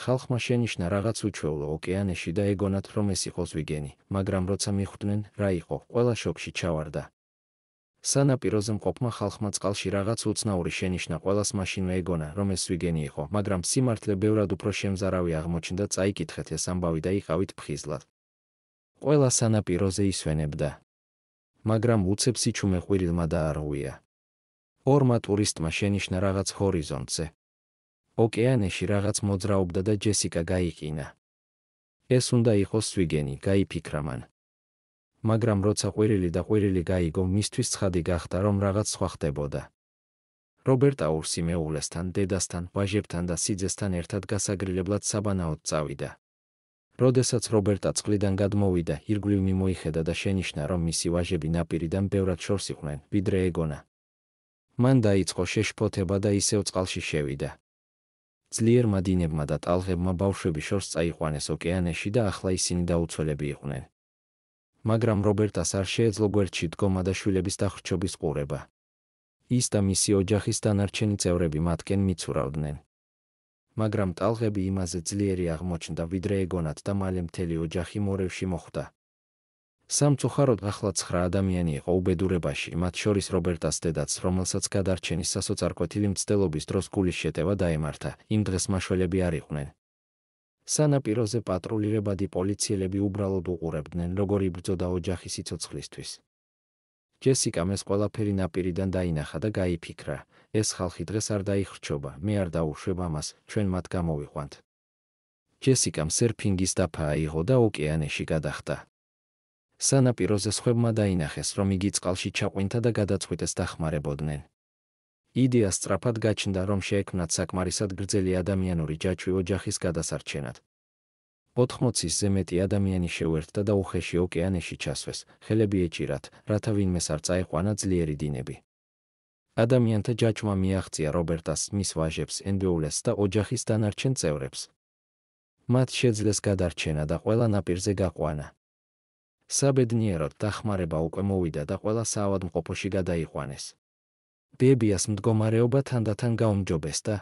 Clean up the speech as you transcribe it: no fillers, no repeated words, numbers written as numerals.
ხალხმა შენიშნა რაღაც უჩვეულო ოკეანეში და ეგონათ, რომ ეს იყოს ვიგენი, მაგრამ როცა მიხვდნენ, რა იყო, ყველა შოკში ჩავარდა. სანაპიროზე მყოფმა ხალხმა წყალში რაღაც უცნაური შენიშნა, ყველას მაშინვე ეგონა, რომ ეს ვიგენი იყო, მაგრამ სიმართლე ბევრად უფრო შემზარავი აღმოჩნდა, წაიკითხეთ ეს ამბავი და იყავით ფხიზლად. ყველა სანაპიროზე ისვენებდა. მაგრამ უცებ სიჩუმე ყვირილმა დაარღვია. ორმა ტურისტმა შენიშნა რაღაც ჰორიზონტზე. ოკეანეში რაღაც მოძრაობდა და ჯესიკა გაიყინა. ეს უნდა იყოს ვიგენი, გაიფიქრა მან. მაგრამ როცა ყვირილი და ყვირილი გაიგო, მისთვის ცხადი გახდა, რომ რაღაც სხვა ხდებოდა. რობერტა ურსი მეუღლესთან, დედასთან, ვაჟებთან და სიძესთან ერთად გასაგრილებლად საბანაოდ წავიდა. როდესაც რობერტა წყლიდან გადმოვიდა, ირგვლივ მიმოიხედა და შენიშნა, რომ მისი ვაჟები ნაპირიდან ბევრად შორს იყვნენ, ვიდრე ეგონა. მან დაიწყო შეშფოთება და ისევ წყალში შევიდა. ძლიერმა დინებმა და ტალღებმა ბავშვები შორს წაიყვანეს ოკეანეში და ახლა ისინი დაუცველები იყვნენ. მაგრამ რობერტას არ შეეძლო გვერდში დგომა და შვილების დახრჩობის ყურება. ის და მისი ოჯახის დანარჩენი წევრები მათკენ მიცურავდნენ. მაგრამ ტალღები იმაზე ძლიერი აღმოჩნდა, ვიდრე ეგონათ და მალე მთელი ოჯახი მორევში მოხვდა. სამწუხაროდ ახლა 9 ადამიანი იყო უბედურებაში, მათ შორის რობერტას დედაც, რომელსაც გადარჩენის სასოწარკვეთილი მცდელობის დროს გულის შეტევა დაემართა, იმ დღეს მაშველები არ იყვნენ. სანაპიროზე პატრულირებადი პოლიციელები უბრალოდ უყურებდნენ, როგორ იბრძოდა ოჯახი სიცოცხლისთვის. ჯესიკამ ეს ყველაფერი ნაპირიდან დაინახა და გაიფიქრა, ეს ხალხი დღეს არ დაიხრჩობა, მე არ დაუშვებ ამას, ჩვენ მათ გამოვიყვანთ. ჯესიკამ სერფინგის დაფა აიღო და ოკეანეში გადახტა. სანაპიროზე სხვებმა დაინახეს, რომ იგი წყალში ჩაყვინთა და გადაწყვიტეს დახმარებოდნენ. იდეა სწრაფად გაჩნდა, რომ შეექმნათ საკმარისად გრძელი ადამიანური ჯაჭვი ოჯახის გადასარჩენად. 80-ზე მეტი ადამიანი შეუერთდა და უხეში ოკეანეში ჩასვეს, ხელები ეჭირათ, რათა ვინმეს არ წაეყვანა ძლიერი დინები. ადამიანთა ჯაჭვმა მიაღწია რობერტას, მის ვაჟებს, ენბეულეს და ოჯახის დანარჩენ წევრებს. მათ შეძლეს გადარჩენა და ყველა ნაპირზე გაყვანა. საბედნიეროდ დახმარება უკვე მოვიდა და ყველა საავადმყოფოში გადაიყვანეს. ბებიას მდგომარეობა თანდათან გაუმჯობესდა.